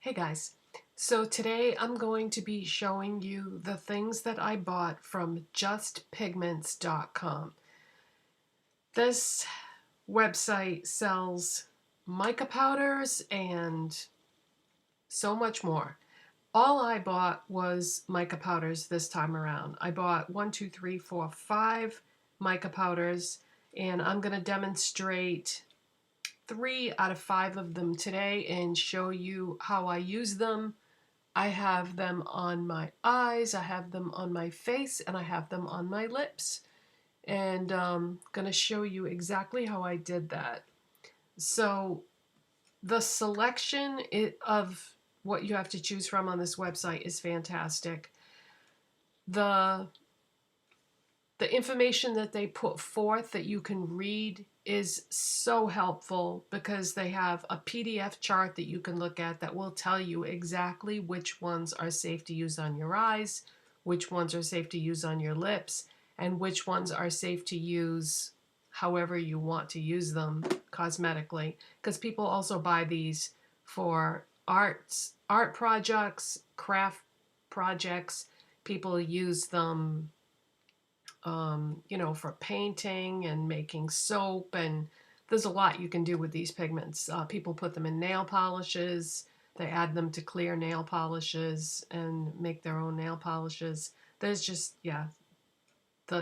Hey guys, so today I'm going to be showing you the things that I bought from justpigments.com. This website sells mica powders and so much more. All I bought was mica powders this time around. I bought 5 mica powders, and I'm going to demonstrate 3 out of 5 of them today and show you how I use them. I have them on my eyes, I have them on my face, and I have them on my lips. And I'm going to show you exactly how I did that. So the selection of what you have to choose from on this website is fantastic. The information that they put forth that you can read is so helpful because they have a PDF chart that you can look at that will tell you exactly which ones are safe to use on your eyes, which ones are safe to use on your lips, and which ones are safe to use however you want to use them cosmetically. Because people also buy these for art projects, craft projects. People use them for painting and making soap, and there's a lot you can do with these pigments. People put them in nail polishes. They add them to clear nail polishes and make their own nail polishes. There's just, yeah,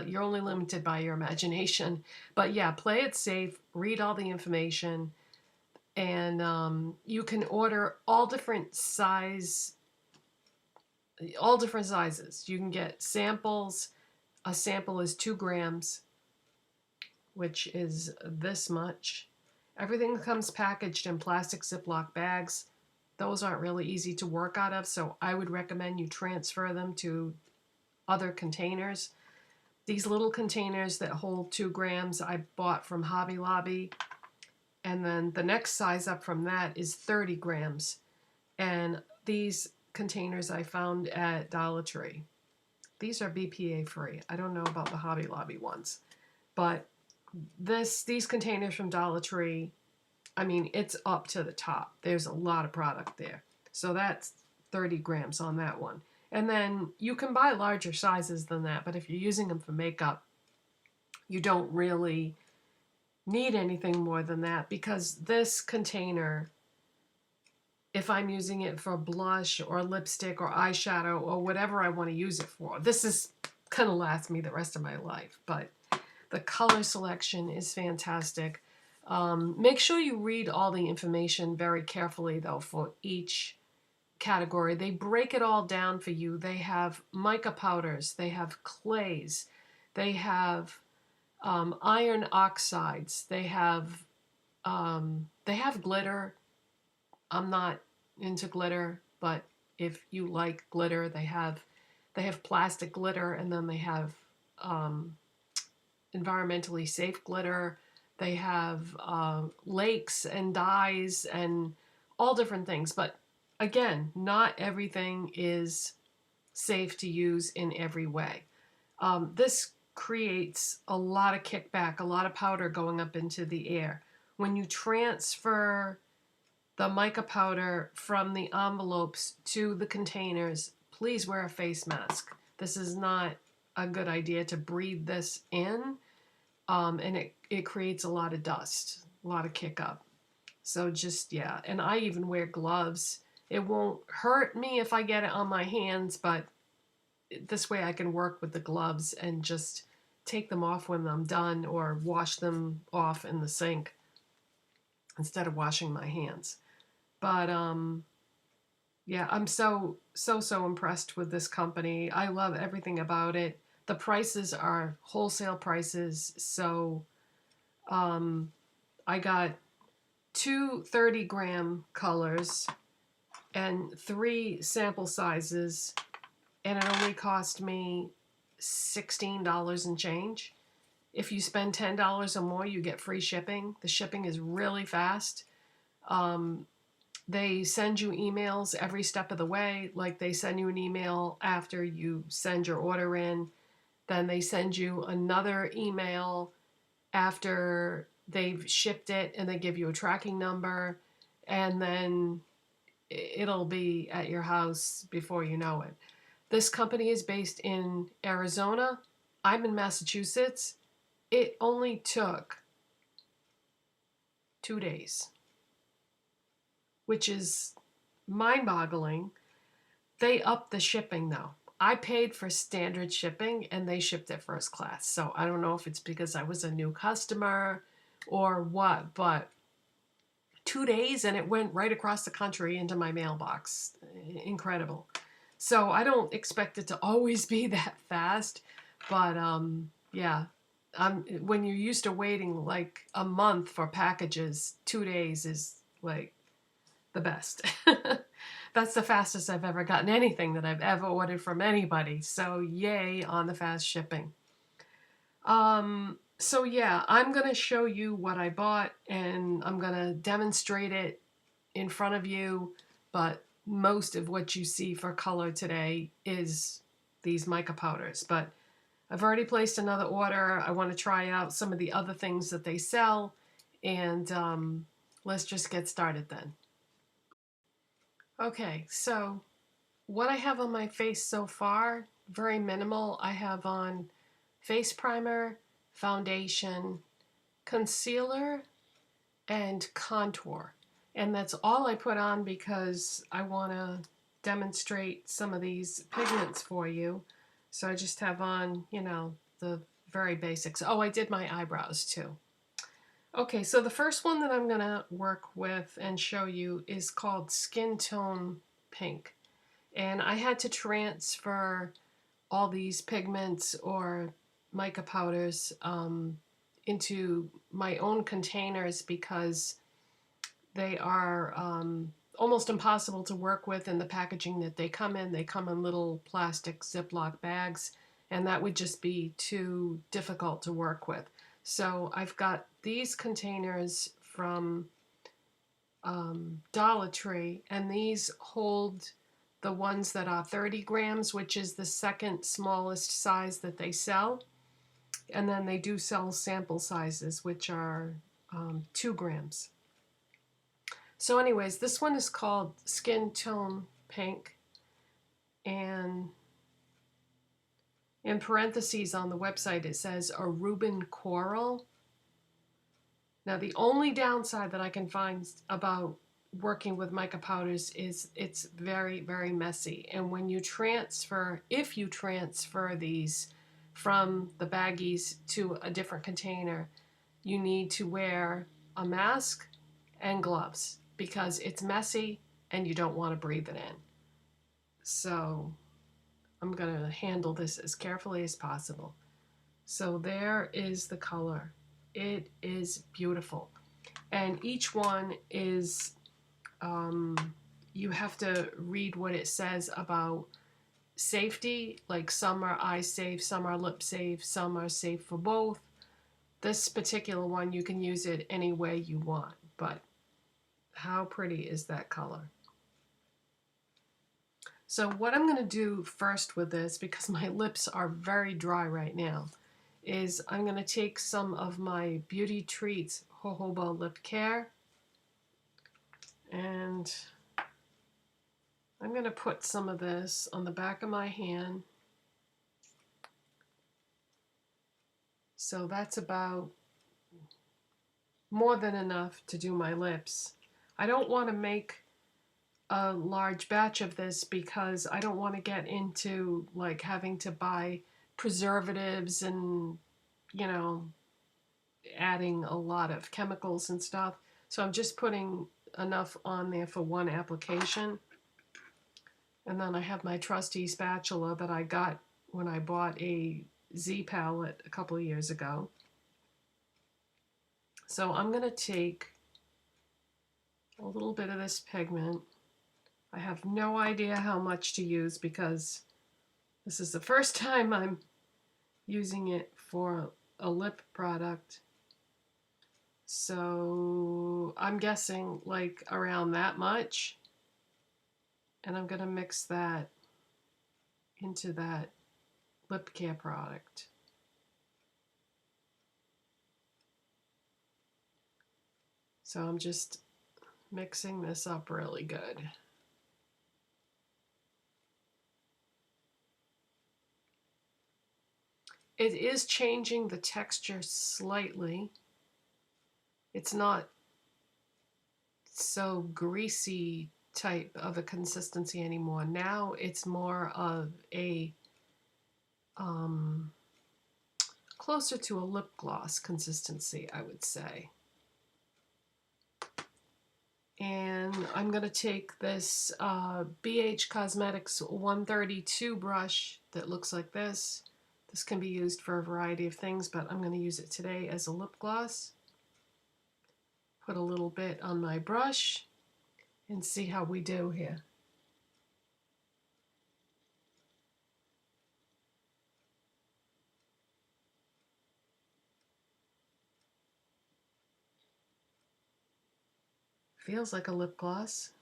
you're only limited by your imagination. But yeah, play it safe, read all the information, and you can order all different sizes. You can get samples. A sample is 2 grams, which is this much. Everything comes packaged in plastic Ziploc bags. Those aren't really easy to work out of, so I would recommend you transfer them to other containers. These little containers that hold 2 grams I bought from Hobby Lobby, and then the next size up from that is 30 grams. And these containers I found at Dollar Tree. These are BPA free. I don't know about the Hobby Lobby ones, but these containers from Dollar Tree, I mean, it's up to the top. There's a lot of product there. So that's 30 grams on that one. And then you can buy larger sizes than that, but if you're using them for makeup, you don't really need anything more than that, because this container, if I'm using it for blush or lipstick or eyeshadow or whatever I want to use it for, this is going to last me the rest of my life. But the color selection is fantastic. Make sure you read all the information very carefully, though, for each category. They break it all down for you. They have mica powders, they have clays, they have iron oxides, they have glitter. I'm not into glitter, but if you like glitter, they have plastic glitter, and then they have environmentally safe glitter. They have lakes and dyes and all different things. But again, not everything is safe to use in every way. This creates a lot of kickback, a lot of powder going up into the air. When you transfer the mica powder from the envelopes to the containers, please wear a face mask. This is not a good idea to breathe this in, and it creates a lot of dust, a lot of kick up. So just, yeah, and I even wear gloves. It won't hurt me if I get it on my hands, but this way I can work with the gloves and just take them off when I'm done, or wash them off in the sink instead of washing my hands. But yeah, I'm so impressed with this company. I love everything about it. The prices are wholesale prices, so I got 2 30-gram colors and 3 sample sizes, and it only cost me $16 and change. If you spend $10 or more, you get free shipping. The shipping is really fast. They send you emails every step of the way. Like, they send you an email after you send your order in. Then they send you another email after they've shipped it, and they give you a tracking number. And then it'll be at your house before you know it. This company is based in Arizona. I'm in Massachusetts. It only took 2 days, which is mind-boggling. They upped the shipping though. I paid for standard shipping and they shipped it first class. So I don't know if it's because I was a new customer or what, but 2 days and it went right across the country into my mailbox. Incredible. So I don't expect it to always be that fast, but yeah. When you're used to waiting like a month for packages, 2 days is like the best. That's the fastest I've ever gotten anything that I've ever ordered from anybody. So yay on the fast shipping. So yeah, I'm going to show you what I bought and I'm going to demonstrate it in front of you, but most of what you see for color today is these mica powders. But I've already placed another order. I want to try out some of the other things that they sell, and let's just get started then. Okay, so what I have on my face so far, very minimal. I have on face primer, foundation, concealer, and contour. And that's all I put on because I want to demonstrate some of these pigments for you. So I just have on, you know, the very basics. Oh, I did my eyebrows too. Okay, so the first one that I'm going to work with and show you is called Skintone Pink. And I had to transfer all these pigments or mica powders into my own containers because they are almost impossible to work with in the packaging that they come in. They come in little plastic Ziploc bags, and that would just be too difficult to work with. So I've got these containers from Dollar Tree, and these hold the ones that are 30 grams, which is the second smallest size that they sell. And then they do sell sample sizes, which are 2 grams. So anyways, this one is called Skin Tone Pink, and in parentheses on the website it says a Rubin Coral. Now the only downside that I can find about working with mica powders is it's very, very messy. And when you transfer, if you transfer these from the baggies to a different container, you need to wear a mask and gloves because it's messy and you don't want to breathe it in. So I'm going to handle this as carefully as possible. So there is the color. It is beautiful. And each one is, you have to read what it says about safety. Like some are eye safe, some are lip safe, some are safe for both. This particular one, you can use it any way you want, but how pretty is that color? So what I'm going to do first with this, because my lips are very dry right now, is I'm going to take some of my Beauty Treats Jojoba Lip Care, and I'm going to put some of this on the back of my hand. So that's about more than enough to do my lips. I don't want to make a large batch of this because I don't want to get into like having to buy preservatives and, you know, adding a lot of chemicals and stuff. So I'm just putting enough on there for one application. And then I have my trusty spatula that I got when I bought a Z palette a couple of years ago. So I'm going to take a little bit of this pigment. I have no idea how much to use because this is the first time I'm using it for a lip product. So I'm guessing like around that much. And I'm going to mix that into that lip care product. So I'm just mixing this up really good. It is changing the texture slightly. It's not so greasy type of a consistency anymore. Now it's more of a closer to a lip gloss consistency, I would say. And I'm going to take this BH Cosmetics 132 brush that looks like this. This can be used for a variety of things, but I'm going to use it today as a lip gloss. Put a little bit on my brush and see how we do here. Feels like a lip gloss.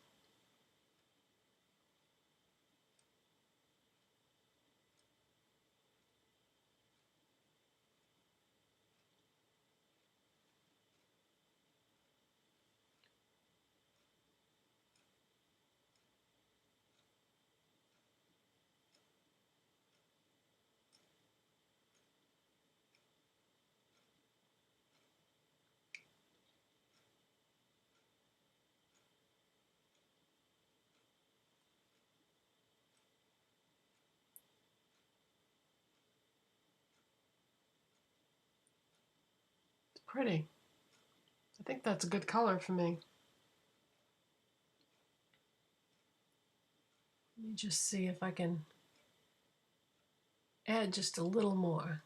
It's pretty. I think that's a good color for me. Let me just see if I can add just a little more.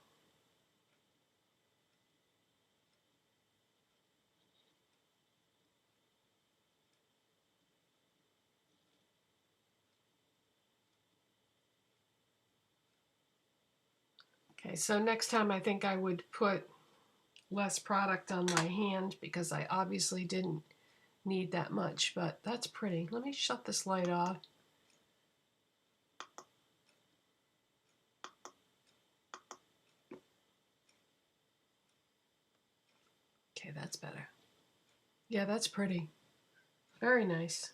Okay, so next time I think I would put less product on my hand because I obviously didn't need that much, but that's pretty. Let me shut this light off. Okay, that's better. Yeah, that's pretty. Very nice.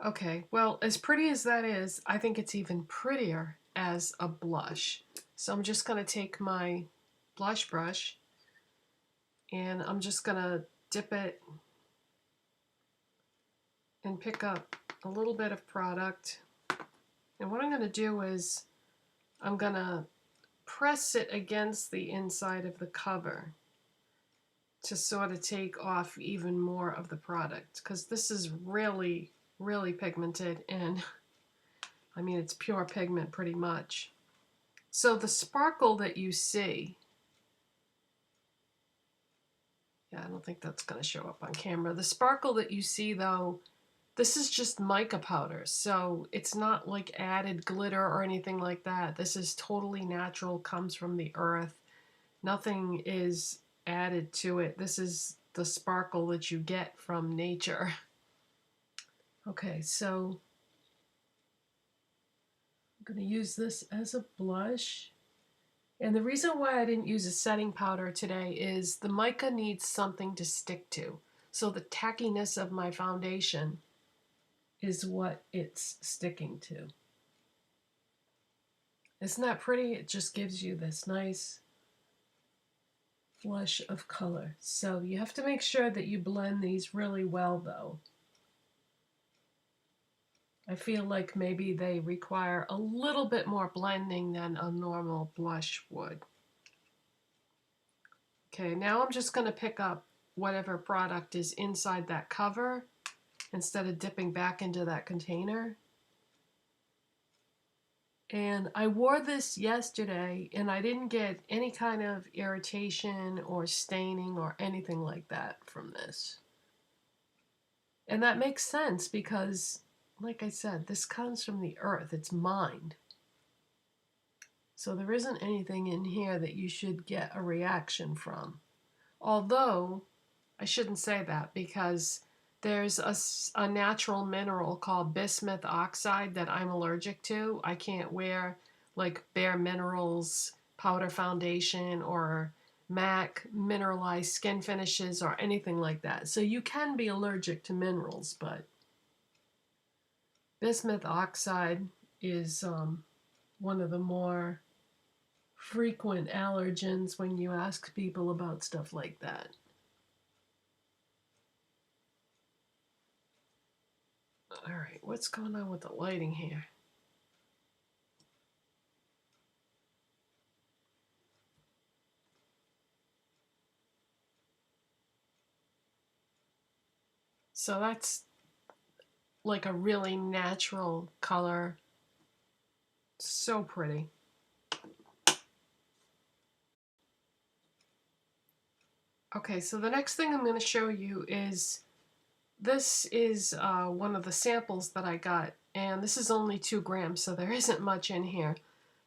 Okay, well, as pretty as that is, I think it's even prettier as a blush. So I'm just going to take my blush brush and I'm just going to dip it and pick up a little bit of product. And what I'm going to do is I'm going to press it against the inside of the cover to sort of take off even more of the product, because this is really, really pigmented, and I mean, it's pure pigment pretty much. So the sparkle that you see, yeah, I don't think that's going to show up on camera. The sparkle that you see, though, this is just mica powder, so it's not like added glitter or anything like that. This is totally natural, comes from the earth. Nothing is added to it. This is the sparkle that you get from nature. Okay, so I'm going to use this as a blush. And the reason why I didn't use a setting powder today is the mica needs something to stick to. So the tackiness of my foundation is what it's sticking to. Isn't that pretty? It just gives you this nice flush of color. So you have to make sure that you blend these really well, though. I feel like maybe they require a little bit more blending than a normal blush would. Okay, now I'm just going to pick up whatever product is inside that cover instead of dipping back into that container. And I wore this yesterday and I didn't get any kind of irritation or staining or anything like that from this. And that makes sense because, like I said, this comes from the earth. It's mined. So there isn't anything in here that you should get a reaction from. Although, I shouldn't say that because there's a natural mineral called bismuth oxide that I'm allergic to. I can't wear like Bare Minerals powder foundation or MAC mineralized skin finishes or anything like that. So you can be allergic to minerals, but bismuth oxide is one of the more frequent allergens when you ask people about stuff like that. All right, what's going on with the lighting here? So that's like a really natural color. So pretty. Okay, so the next thing I'm going to show you is, this is one of the samples that I got, and this is only 2 grams, so there isn't much in here.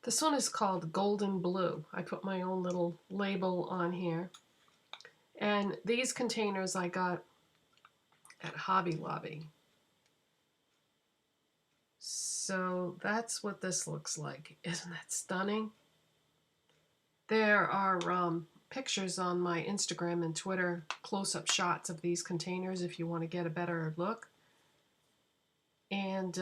This one is called Golden Blue. I put my own little label on here. And these containers I got at Hobby Lobby. So that's what this looks like. Isn't that stunning? There are pictures on my Instagram and Twitter, close-up shots of these containers if you want to get a better look. And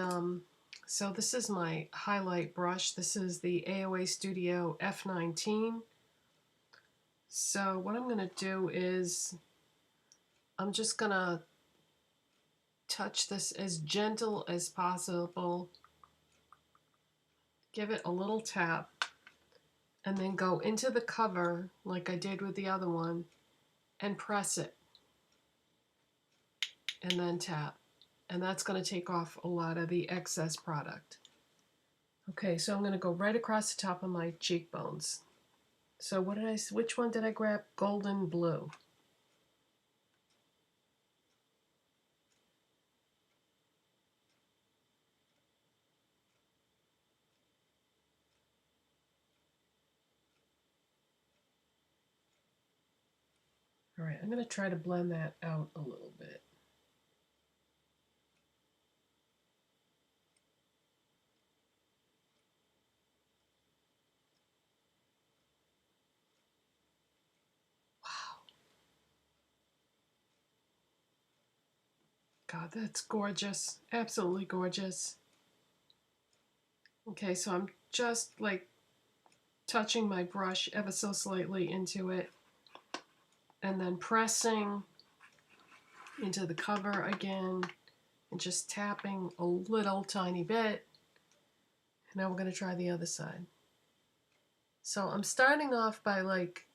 so this is my highlight brush. This is the AOA Studio F19. So what I'm going to do is I'm just going to touch this as gentle as possible, give it a little tap, and then go into the cover like I did with the other one and press it, and then tap. And that's going to take off a lot of the excess product. Okay, so I'm going to go right across the top of my cheekbones. So which one did I grab? Golden Blue. All right, I'm going to try to blend that out a little bit. Wow. God, that's gorgeous. Absolutely gorgeous. Okay, so I'm just like touching my brush ever so slightly into it and then pressing into the cover again and just tapping a little tiny bit. Now we're going to try the other side. So I'm starting off by like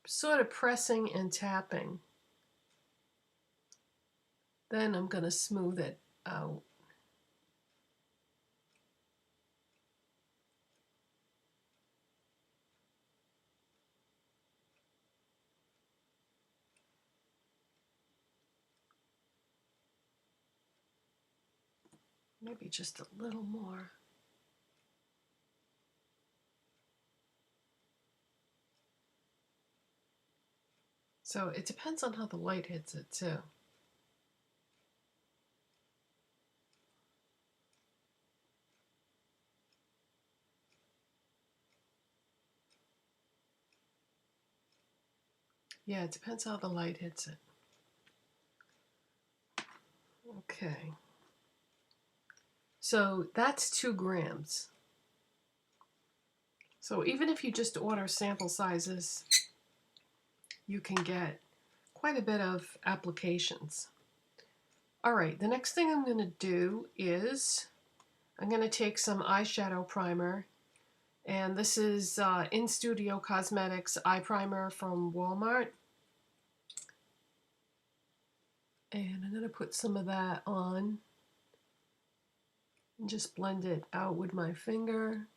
sort of pressing and tapping. Then I'm going to smooth it out. Maybe just a little more. So it depends on how the light hits it too. Yeah, it depends how the light hits it. Okay. So that's 2 grams. So even if you just order sample sizes, you can get quite a bit of applications. All right, the next thing I'm going to do is I'm going to take some eyeshadow primer, and this is InStudio Cosmetics Eye Primer from Walmart. And I'm going to put some of that on and just blend it out with my finger.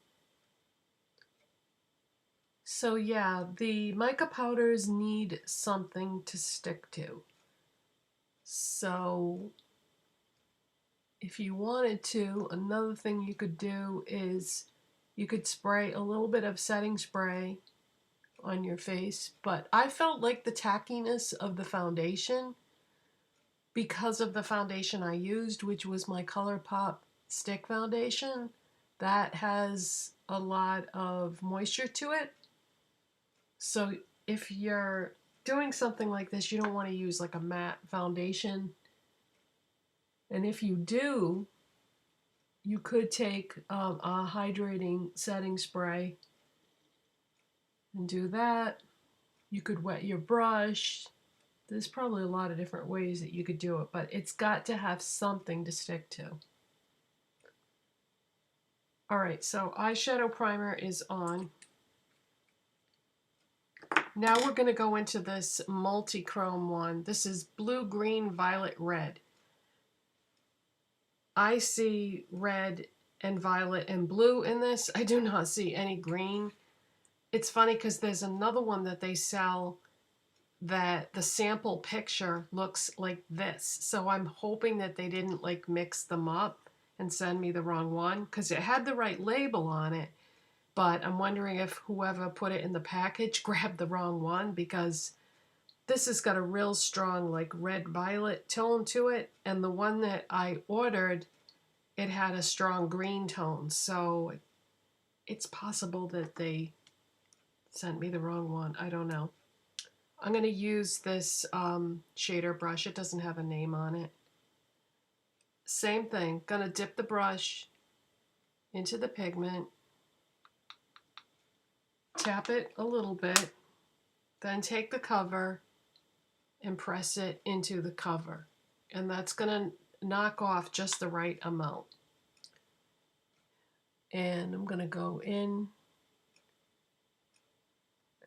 So yeah, the mica powders need something to stick to. So if you wanted to, another thing you could do is you could spray a little bit of setting spray on your face, but I felt like the tackiness of the foundation, because of the foundation I used, which was my ColourPop stick foundation, that has a lot of moisture to it. So if you're doing something like this, you don't want to use like a matte foundation. And if you do, you could take a hydrating setting spray and do that. You could wet your brush. There's probably a lot of different ways that you could do it, but it's got to have something to stick to. All right, so eyeshadow primer is on. Now we're going to go into this multi-chrome one. This is blue, green, violet, red. I see red and violet and blue in this. I do not see any green. It's funny because there's another one that they sell that the sample picture looks like this. So I'm hoping that they didn't like mix them up and send me the wrong one, because it had the right label on it, but I'm wondering if whoever put it in the package grabbed the wrong one, because this has got a real strong like red violet tone to it, and the one that I ordered, it had a strong green tone. So it's possible that they sent me the wrong one. I don't know. I'm going to use this shader brush. It doesn't have a name on it. Same thing. Going to dip the brush into the pigment, tap it a little bit, then take the cover and press it into the cover. And that's going to knock off just the right amount. And I'm going to go in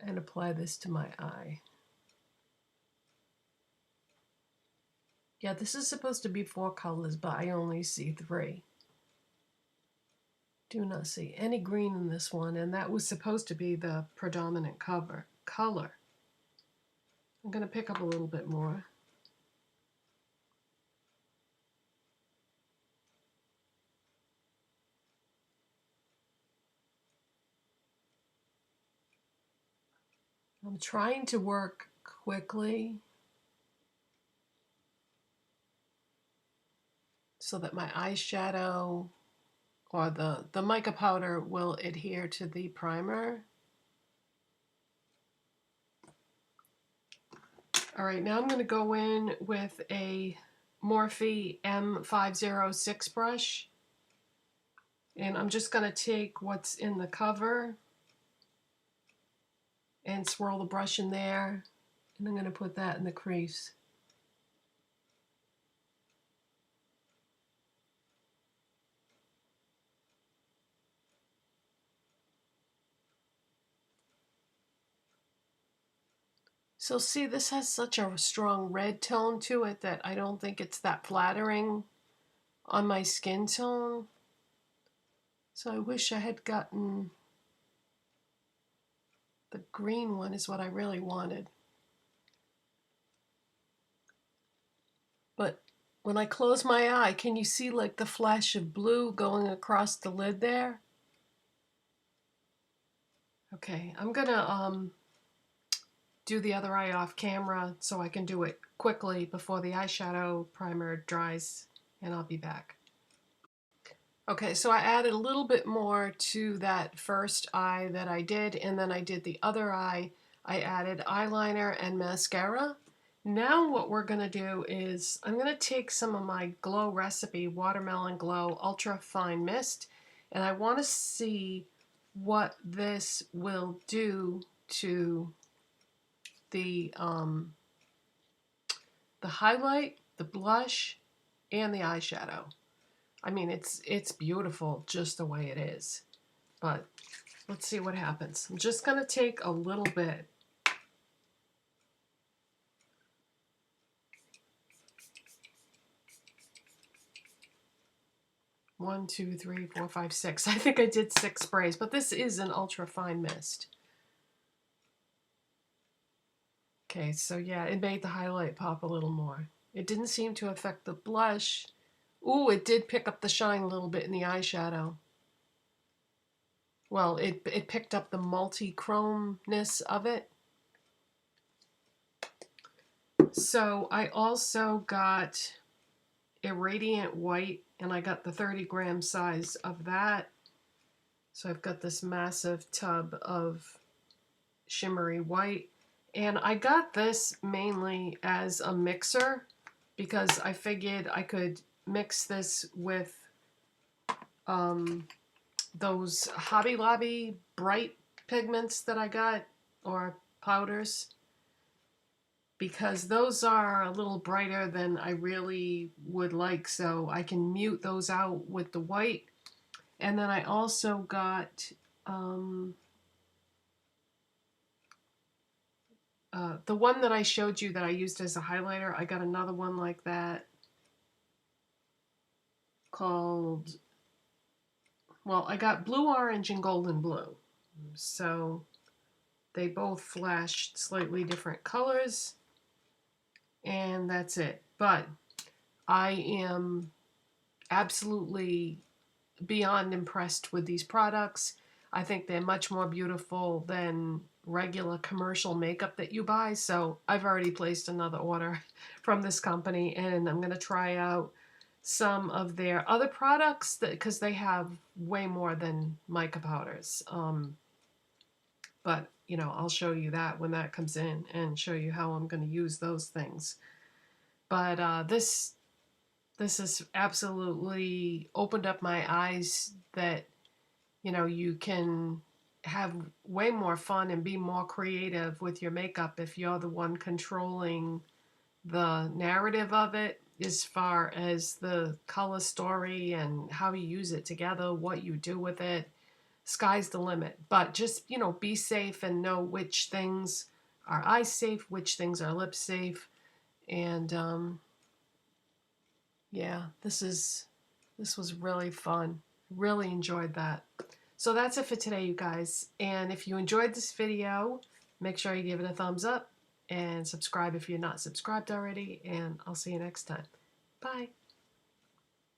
and apply this to my eye. Yeah, this is supposed to be 4 colors, but I only see 3. Do not see any green in this one, and that was supposed to be the predominant color. I'm going to pick up a little bit more. I'm trying to work quickly so that my eyeshadow or the mica powder will adhere to the primer. All right, now I'm going to go in with a Morphe M506 brush, and I'm just going to take what's in the cover and swirl the brush in there, and I'm going to put that in the crease. So see, this has such a strong red tone to it that I don't think it's that flattering on my skin tone. So I wish I had gotten the green one, is what I really wanted. But when I close my eye, can you see like the flash of blue going across the lid there? Okay, I'm gonna do the other eye off camera so I can do it quickly before the eyeshadow primer dries, and I'll be back. Okay, so I added a little bit more to that first eye that I did, and then I did the other eye. I added eyeliner and mascara. Now what we're going to do is I'm going to take some of my Glow Recipe Watermelon Glow Ultra Fine Mist, and I want to see what this will do to the highlight, the blush, and the eyeshadow. I mean, it's beautiful just the way it is, but let's see what happens. I'm just going to take a little bit. One, two, three, four, five, six. I think I did 6 sprays, but this is an ultra fine mist. Okay, so yeah, it made the highlight pop a little more. It didn't seem to affect the blush. Ooh, it did pick up the shine a little bit in the eyeshadow. Well, it picked up the multi-chrome-ness of it. So I also got a radiant white, and I got the 30-gram size of that. So I've got this massive tub of shimmery white, and I got this mainly as a mixer because I figured I could mix this with those Hobby Lobby bright pigments that I got or powders, because those are a little brighter than I really would like, so I can mute those out with the white. And then I also got the one that I showed you that I used as a highlighter. I got another one like that called, well, I got blue, orange, and golden blue. So they both flashed slightly different colors, and that's it. But I am absolutely beyond impressed with these products. I think they're much more beautiful than regular commercial makeup that you buy. So I've already placed another order from this company, and I'm going to try out some of their other products because they have way more than mica powders. But you know, I'll show you that when that comes in and show you how I'm going to use those things. But this has absolutely opened up my eyes that, you know, you can have way more fun and be more creative with your makeup if you're the one controlling the narrative of it, as far as the color story and how you use it together, what you do with it. Sky's the limit. But just, you know, be safe and know which things are eye safe, which things are lip safe. And yeah, this was really fun. Really enjoyed that. So that's it for today, you guys. And if you enjoyed this video, make sure you give it a thumbs up and subscribe if you're not subscribed already. And I'll see you next time. Bye.